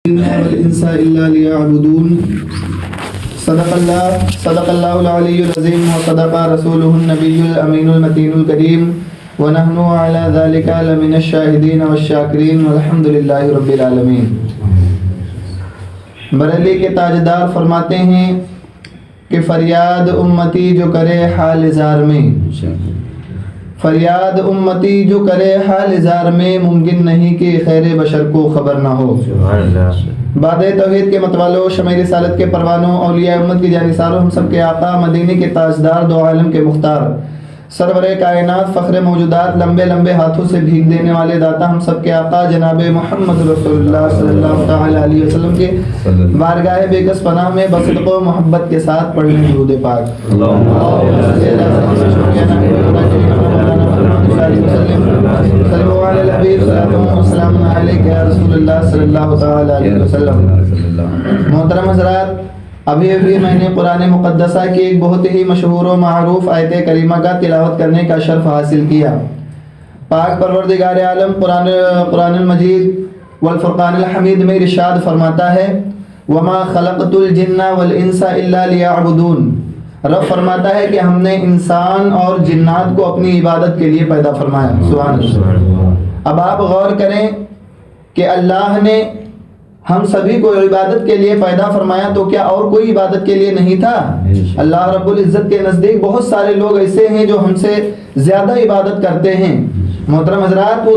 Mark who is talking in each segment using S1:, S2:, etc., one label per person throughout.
S1: والإنس إلا ليعبدون صدق الله العلي العظيم وصدق رسوله النبي الأمين المتين الكريم ونحن على ذلك لمن الشاهدين والشاکرین والحمد للہ رب العالمین۔ بریلی کے تاجدار فرماتے ہیں کہ فریاد امتی جو کرے حال زار میں، فریاد امتی جو کرے حال زار میں، ممکن نہیں کہ خیر بشر کو خبر نہ ہو۔ باد توحید کے متوالوں، شمع رسالت کے پروانوں، اولیاء امت کی جانثاروں، ہم سب کے آقا، مدینے کے تاجدار، دو عالم کے مختار، سرور کائنات، فخر موجودات، لمبے لمبے ہاتھوں سے بھیگ دینے والے داتا، ہم سب کے آقا جناب محمد رسول اللہ صلی اللہ تعالی علیہ وسلم کے بارگاہ بے کس پناہ میں بصدق و محبت کے ساتھ پڑھیں درود پاک۔ صلوا علی الحبیب السلام علیکم یا رسول اللہ صلی اللہ تعالی علیہ وسلم۔ محترم حضرات، ابھی میں نے قرآن مقدسہ کی ایک بہت ہی مشہور و معروف آیت کریمہ کا تلاوت کرنے کا شرف حاصل کیا۔ پاک پروردگار عالم قرآن المجید والفرقان الحمید میں ارشاد فرماتا ہے وما خلقت الجن والانس الا لیعبدون۔ رب فرماتا ہے کہ ہم نے انسان اور جنات کو اپنی عبادت کے لیے پیدا فرمایا۔ سبحان اللہ۔ اب آپ غور کریں کہ اللہ نے ہم سبھی کو عبادت کے لیے پیدا فرمایا تو کیا اور کوئی عبادت کے لیے نہیں تھا؟ اللہ رب العزت کے نزدیک بہت سارے لوگ ایسے ہیں جو ہم سے زیادہ عبادت کرتے ہیں۔ محترم حضرات، وہ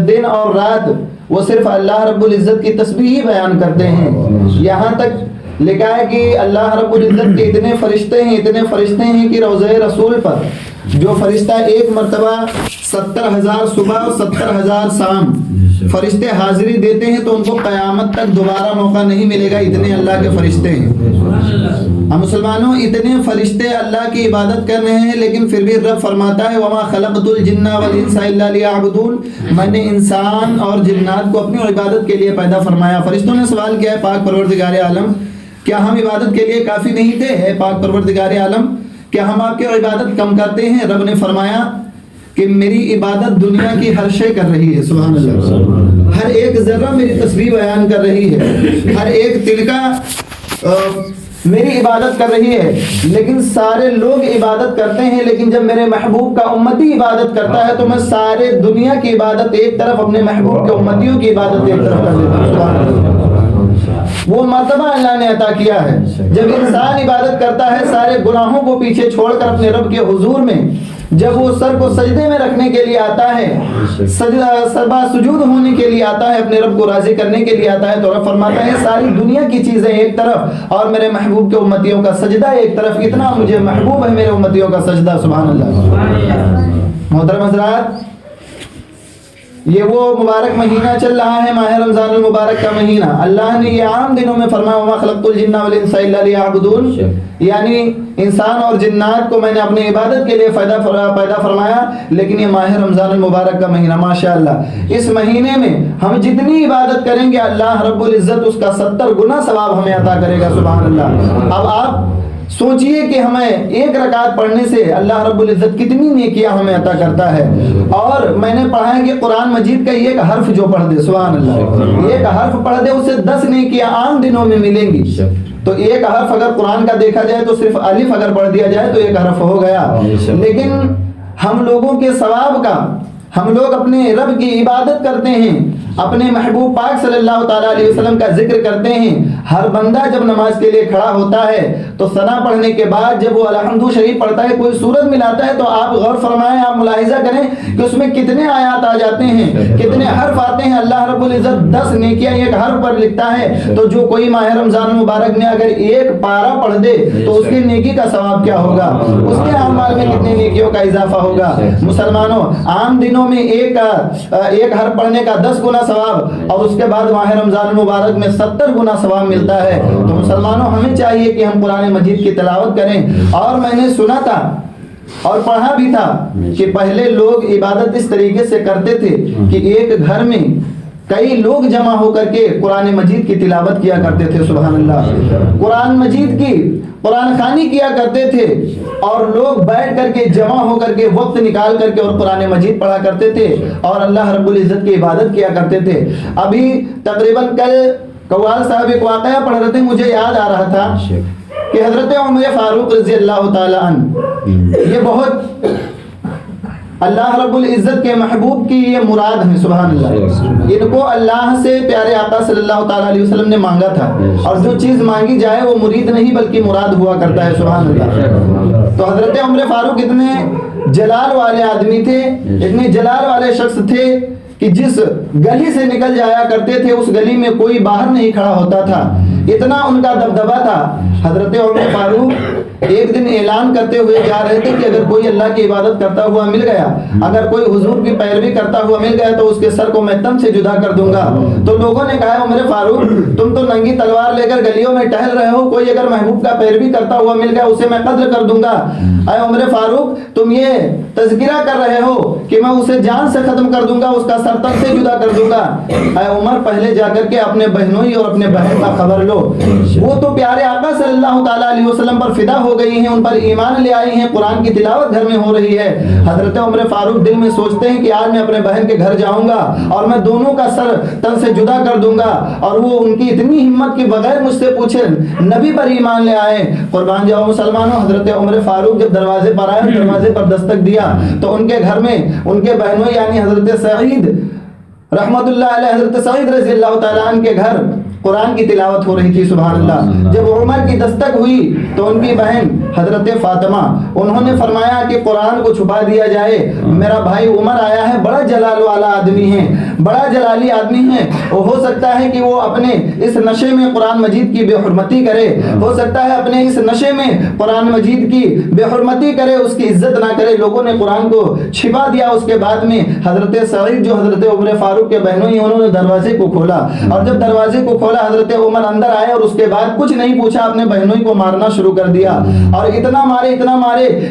S1: دن اور رات وہ صرف اللہ رب العزت کی تسبیح ہی بیان کرتے ہیں۔ یہاں تک لکھا ہے کہ اللہ رب العزت کے اتنے فرشتے ہیں کہ روضہ رسول پر جو فرشتہ ایک مرتبہ 70,000 صبح اور 70,000 شام فرشتے حاضری دیتے ہیں تو ان کو قیامت تک دوبارہ موقع نہیں ملے گا، اتنے اللہ کے فرشتے ہیں۔ ہم مسلمانوں اتنے فرشتے اللہ کی عبادت کر رہے ہیں، لیکن پھر بھی رب فرماتا ہے وما خلقت الجن والانس الا لیعبدون، میں نے انسان اور جنات کو اپنی عبادت کے لیے پیدا فرمایا۔ فرشتوں نے سوال کیا ہے پاک پروردگار عالم، کیا ہم عبادت کے لیے کافی نہیں تھے؟ اے پاک پروردگار عالم، کیا ہم آپ کی عبادت کم کرتے ہیں؟ رب نے فرمایا کہ میری عبادت دنیا کی ہر شے کر رہی ہے۔ سبحان اللہ۔ ہر ایک ذرہ میری تسبیح بیان کر رہی ہے، ہر ایک تلکہ میری عبادت کر رہی ہے، لیکن سارے لوگ عبادت کرتے ہیں، لیکن جب میرے محبوب کا امتی عبادت کرتا ہے تو میں سارے دنیا کی عبادت ایک طرف، اپنے محبوب کے امتیوں کی عبادت ایک طرف کر دیتا ہوں۔ سبحان اللہ۔ وہ مرتبہ اللہ نے عطا کیا ہے جب انسان عبادت کرتا ہے سارے گناہوں کو پیچھے چھوڑ کر اپنے رب کے حضور میں جب وہ سر کو سجدے میں رکھنے کے لیے آتا ہے، سجدہ سجود ہونے کے لیے آتا ہے، اپنے رب کو راضی کرنے کے لیے آتا ہے، تو رب فرماتا ہے ساری دنیا کی چیزیں ایک طرف اور میرے محبوب کے امتیوں کا سجدہ ایک طرف، اتنا مجھے محبوب ہے میرے امتیوں کا سجدہ۔ سبحان اللہ۔ محترم حضرات، یہ وہ مبارک مہینہ چل رہا ہے، ماہ رمضان المبارک کا مہینہ۔ اللہ نے یہ عام دنوں میں فرمایا وما خلقت الجن والانس الا لیعبدون، یعنی انسان اور جنات کو میں نے اپنی عبادت کے لیے پیدا فرمایا، لیکن یہ ماہ رمضان المبارک کا مہینہ، ماشاءاللہ اس مہینے میں ہم جتنی عبادت کریں گے اللہ رب العزت اس کا 70 گنا ثواب ہمیں عطا کرے گا۔ سبحان اللہ۔ اب آپ سوچئے کہ ہمیں ایک رکعت پڑھنے سے اللہ رب العزت کتنی نیکیاں ہمیں عطا کرتا ہے، اور میں نے پڑھا ہے کہ قرآن مجید کا ایک حرف جو پڑھ دے، سبحان اللہ، ایک حرف پڑھ دے اسے 10 نیکیاں عام دنوں میں ملیں گی۔ تو ایک حرف اگر قرآن کا دیکھا جائے تو صرف الف اگر پڑھ دیا جائے تو ایک حرف ہو گیا، لیکن ہم لوگوں کے ثواب کا، ہم لوگ اپنے رب کی عبادت کرتے ہیں، اپنے محبوب پاک صلی اللہ تعالیٰ علیہ وسلم کا ذکر کرتے ہیں۔ ہر بندہ جب نماز کے لیے کھڑا ہوتا ہے تو ثنا پڑھنے کے بعد جب وہ الحمد شریف پڑھتا ہے، کوئی سورت ملاتا ہے تو آپ غور فرمائیں، آپ ملاحظہ کریں کہ اس میں کتنے آیات آ جاتے ہیں، کتنے حرف آتے ہیں۔ اللہ رب العزت 10 نیکیاں ایک حرف پر لکھتا ہے، تو جو کوئی ماہ رمضان المبارک میں اگر ایک پارہ پڑھ دے تو اس کی نیکی کا ثواب کیا ہوگا، اس کے اعمال میں کتنے نیکیوں کا اضافہ ہوگا۔ مسلمانوں، عام دنوں میں ایک حرف پڑھنے کا 10 گنا ثواب، اور اس کے بعد ماہ رمضان المبارک میں 70 گنا ثواب ملتا ہے۔ تو مسلمانوں، ہمیں چاہیے کہ ہم قرآن مجید کی تلاوت کریں۔ اور میں نے سنا تھا اور پڑھا بھی تھا کہ پہلے لوگ عبادت اس طریقے سے کرتے تھے کہ ایک گھر میں کئی لوگ جمع ہو کر کے قرآن مجید کی تلاوت کیا کرتے تھے۔ سبحان اللہ۔ قرآن مجید کی قرآن خوانی کیا کرتے تھے، اور لوگ بیٹھ کر کے جمع ہو کر کے وقت نکال کر کے اور قرآن مجید پڑھا کرتے تھے اور اللہ رب العزت کی عبادت کیا کرتے تھے۔ ابھی تقریباً کل قوال صاحب ایک واقعہ پڑھ رہے تھے، مجھے یاد آ رہا تھا کہ حضرت عمر فاروق رضی اللہ تعالی عنہ یہ بہت اللہ رب العزت کے محبوب کی یہ مراد ہے، سبحان اللہ۔ ان کو اللہ سے پیارے آقا صلی اللہ تعالی علیہ وسلم نے مانگا تھا، اور جو چیز مانگی جائے وہ مرید نہیں بلکہ مراد ہوا کرتا ہے، سبحان اللہ۔ تو حضرت عمر فاروق اتنے جلال والے آدمی تھے، اتنے جلال والے شخص تھے کہ جس گلی سے نکل جایا کرتے تھے اس گلی میں کوئی باہر نہیں کھڑا ہوتا تھا، اتنا ان کا دبدبا تھا۔ حضرت عمر فاروق ایک دن اعلان کرتے ہوئے جا رہے تھے کہ اگر کوئی اللہ کی عبادت کرتا ہوا مل گیا، اگر کوئی حضور کی پیروی کرتا ہوا مل گیا تو اس کے سر کو میں تن سے جدا کر دوں گا۔ تو لوگوں نے کہا عمر فاروق تم تو ننگی تلوار لے کر گلیوں میں ٹہل رہے ہو، کوئی اگر محبوب کا پیروی کرتا ہوا مل گیا اسے میں قتل کر دوں گا۔ اے عمر فاروق تم یہ تذکرہ کر رہے ہو کہ میں اسے جان سے ختم کر دوں گا، اس کا سر تن سے جدا کر دوں گا۔ اے عمر پہلے جا کر کے اپنے بہنوئی اور اپنے بہن کا خبر لو، وہ تو پیارے آقا صلی اللہ تعالی علیہ وسلم پر فدا ہو گئی ہیں، ان پر ایمان لے آئی ہیں، قرآن کی تلاوت گھر میں ہو رہی ہے۔ حضرت عمر فاروق دل میں سوچتے ہیں کہ آج میں اپنے بہن کے گھر جاؤں گا اور میں دونوں کا سر تن سے جدا کر دوں گا، اور وہ ان کی اتنی ہمت کہ بغیر مجھ سے پوچھے نبی پر ایمان لے آئے۔ قربان جاؤ مسلمانوں، حضرت عمر فاروق جب دروازے پر آئے، دروازے پر دستک دیا تو ان کے گھر میں ان کے بہنوں یعنی حضرت سعید رحمت اللہ علیہ، حضرت سعید رضی اللہ تعالیٰ عنہ کے گھر قرآن کی تلاوت ہو رہی تھی، سبحان اللہ۔ جب عمر کی دستک ہوئی تو ان کی بہن حضرت فاطمہ انہوں نے فرمایا کہ قرآن کو چھپا دیا جائے، میرا بھائی عمر آیا ہے، بڑا جلال والا آدمی ہے، بڑا جلالی آدمی ہے، ہو سکتا ہے کہ وہ اپنے اس نشے میں قرآن مجید کی بے حرمتی کرے، ہو سکتا ہے اپنے اس نشے میں قرآن مجید کی بے حرمتی کرے، اس کی عزت نہ کرے۔ لوگوں نے قرآن کو چھپا دیا۔ اس کے بعد میں حضرت سعید جو حضرت عمر فاروق کے بہنوں ہی، انہوں نے دروازے کو کھولا، اور جب دروازے کو کھولا حضرت عمر اندر آئے اور اس کے بعد کچھ نہیں پوچھا، اپنے بہنوں کو مارنا شروع کر دیا، اور اتنا مارے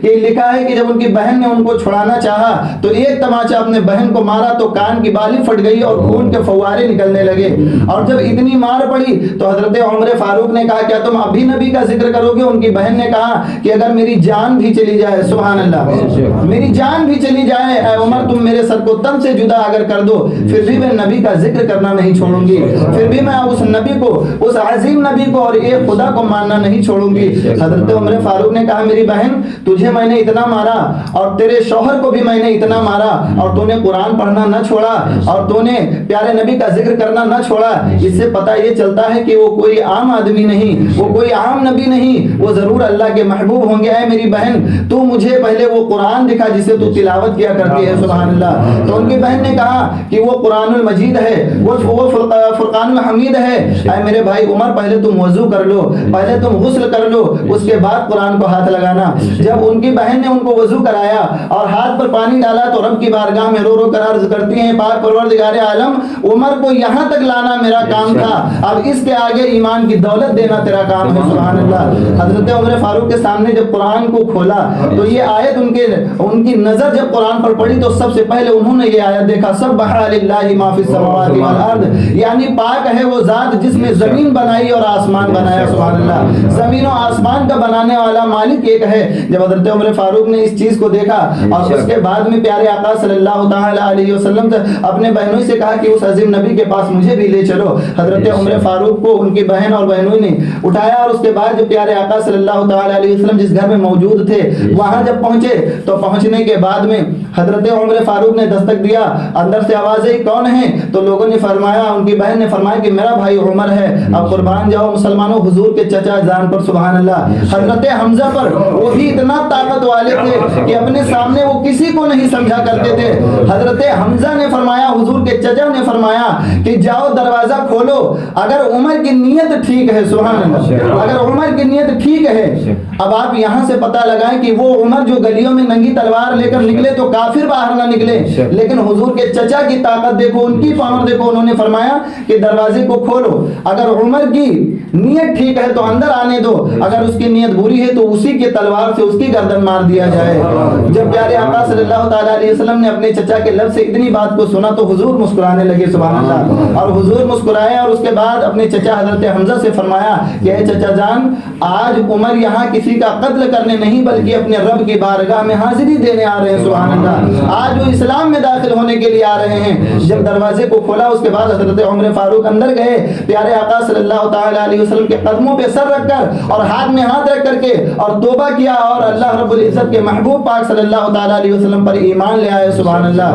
S1: کہ لکھا ہے کہ جب ان کی بہن نے ان کو چھڑانا چاہا تو ایک تماچا اپنے بہن کو مارا تو کان کی بالی پھٹ گئی اور خون کے فوارے نکلنے لگے۔ اور جب اتنی مار پڑی تو حضرت عمر فاروق نے کہا کیا تم ابھی نبی کا ذکر کرو گے؟ ان کی بہن نے کہا کہ اگر میری جان بھی چلی جائے، سبحان اللہ، میری جان بھی چلی جائے، اے عمر تم میرے سر کو تن سے جدا اگر کر دو پھر بھی میں نبی کا ذکر کرنا نہیں چھوڑوں گی، پھر بھی میں اس نبی کو، اس عظیم نبی کو اور ایک خدا کو ماننا نہیں چھوڑوں گی۔ حضرت عمر فاروق نے کہا میری بہن تجھے میں نے اتنا مارا اور تیرے شوہر کو بھی میں نے اتنا مارا اور تو نے قرآن پڑھنا نہ چھوڑا اور تو نے پیارے نبی کا ذکر کرنا نہ چھوڑا، اس سے پتہ یہ چلتا ہے کہ وہ کوئی عام آدمی نہیں، وہ کوئی عام نبی نہیں، وہ ضرور اللہ کے محبوب ہوں گے۔ اے میری بہن تو مجھے پہلے وہ قرآن دکھا جسے تو تلاوت کیا کرتی ہے، سبحان اللہ۔ تو ان کی بہن نے کہا کہ وہ قرآن المجید ہے، وہ فرقان الحمید ہے۔ اے میرے بھائی عمر پہلے تم وضو کر لو، پہلے تم غسل کر لو، اس کے بعد قرآن کو ہاتھ لگانا۔ جب ان کی بہن نے ان کو وضو کرایا اور ہاتھ پر پانی ڈالا تو رب کی بارگاہ میں رو رو کر عرض کرتی ہیں پاک پروردگار عالم عمر کو یہاں تک لانا میرا کام تھا، اب اس کے آگے ایمان کی دولت دینا تیرا کام ہے، سبحان اللہ۔ حضرت عمر فاروق کے سامنے جب قرآن کو کھولا تو یہ آیت ان کی نظر جب قرآن پر پڑی تو سب سے پہلے انہوں نے یہ آیت دیکھا، سبح للہ ما فی السماوات والارض، یعنی پاک ہے وہ ذات جس نے زمین بنائی اور آسمان بنایا، سبحان اللہ۔ زمین و آسمان کا بنانے والا مالک ایک ہے۔ جب حضرت عمر فاروق نے اس چیز کو دیکھا اور اس کے بعد میں پیارے آقا صلی اللہ تعالی علیہ وسلم اپنے بہنوں سے کہا کہ اس عظیم نبی کے پاس مجھے بھی لے چلو۔ حضرت عمر فاروق کو ان کی بہن اور بہنوں نے اٹھایا اور اس کے بعد جب پیارے آقا صلی اللہ تعالی علیہ وسلم جس گھر میں موجود تھے وہاں جب پہنچے تو پہنچنے کے بعد میں حضرت عمر فاروق نے دستک دیا، اندر سے آواز آئی کون ہے؟ تو لوگوں نے فرمایا، ان کی بہن نے فرمایا کہ میرا بھائی عمر ہے۔ اب قربان جاؤ مسلمانوں، حضور کے چچا جان پر سبحان اللہ، حضرت حمزہ پر، وہ بھی اتنا طاقت والے تھے کہ اپنے سامنے وہ کسی کو نہیں سمجھا کرتے تھے۔ حضرت حمزہ نے فرمایا، حضور کے چچا نے فرمایا کہ جاؤ دروازہ کھولو، اگر عمر کی نیت ٹھیک ہے، سبحان اللہ، اگر عمر کی نیت ٹھیک ہے۔ اب آپ یہاں سے پتہ لگائیں کہ وہ عمر جو گلیوں میں ننگی تلوار لے کر نکلے تو کافر باہر نہ نکلے، لیکن حضور کے چچا کی طاقت دیکھو، ان کی پاور دیکھو، انہوں نے فرمایا کہ دروازے کو کھولو، اگر عمر کی نیت ٹھیک ہے تو اندر آنے دو، اگر اس کی نیت بری ہے تو اسی کے تلوار سے اس کی گردن مار دیا جائے۔ جب پیارے آقا صلی اللہ تعالی علیہ وسلم نے اپنے چچا کے لفظ سے اتنی بات کو سنا تو حضور مسکرانے لگے، سبحان اللہ، اور حضور مسکرائے اور اس کے بعد اپنے چچا حضرت حمزہ سے فرمایا کہ اے چچا جان، آج عمر یہاں کسی کا قتل کرنے نہیں بلکہ اپنے رب کی بارگاہ میں حاضری دینے آ رہے ہیں، سبحان اللہ۔ تھا، آج وہ اسلام میں داخل ہونے کے لیے آ رہے ہیں۔ جب دروازے کو کھولا اس کے بعد حضرت عمر فاروق اندر گئے، پیارے آقا صلی اللہ تعالیٰ علیہ وسلم کے قدموں پہ سر رکھ کر اور ہاتھ میں ہاتھ رکھ کر کے اور توبہ کیا اور اللہ رب العزت کے محبوب پاک صلی اللہ تعالیٰ علیہ وسلم پر ایمان لے آئے۔ سبحان اللہ،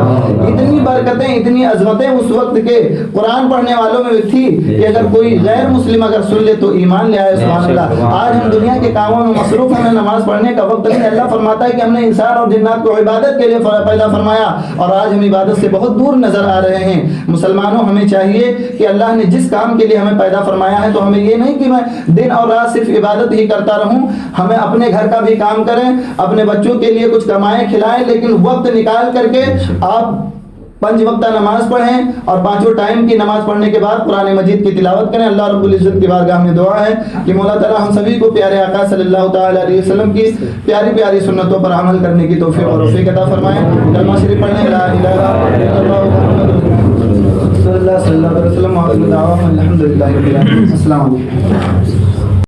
S1: اتنی برکتیں اتنی عظمتیں اس وقت کے قرآن پڑھنے والوں میں تھی کہ اگر کوئی غیر مسلم اگر سن لے تو ایمان لے آئے۔ سبحان اللہ، آج ہم دنیا کے کاموں میں مصروف ہیں، نماز پڑھنے کا وقت نہیں۔ اللہ فرماتا ہے کہ ہم نے انسان اور جنات کو عبادت کے لیے پیدا فرمایا اور آج ہم عبادت سے بہت دور نظر آ رہے ہیں۔ مسلمانوں، ہمیں چاہیے کہ اللہ نے جس کام کے لیے ہمیں پیدا فرمایا ہے تو ہمیں یہ نہیں کہ میں دن اور رات صرف عبادت ہی کرتا رہوں، ہمیں اپنے گھر کا بھی کام کریں، اپنے بچوں کے لیے کچھ کمائیں کھلائیں، لیکن وقت نکال کر کے آپ 5 وقتہ نماز پڑھیں اور 5 ٹائم کی نماز پڑھنے کے بعد قرآن مجید کی تلاوت کریں۔ اللہ رب العزت کی بارگاہ میں دعا ہے کہ مولا تعالیٰ ہم سبھی کو پیارے آقا صلی اللہ تعالیٰ علیہ وسلم کی پیاری پیاری سنتوں پر عمل کرنے کی توفیق اور توفیق عطا فرمائیں۔ کلمہ شریف پڑھنے لا الہ الا اللہ محمد رسول اللہ صلی اللہ علیہ وسلم، الحمدللہ رب العالمین۔ السلام علیکم۔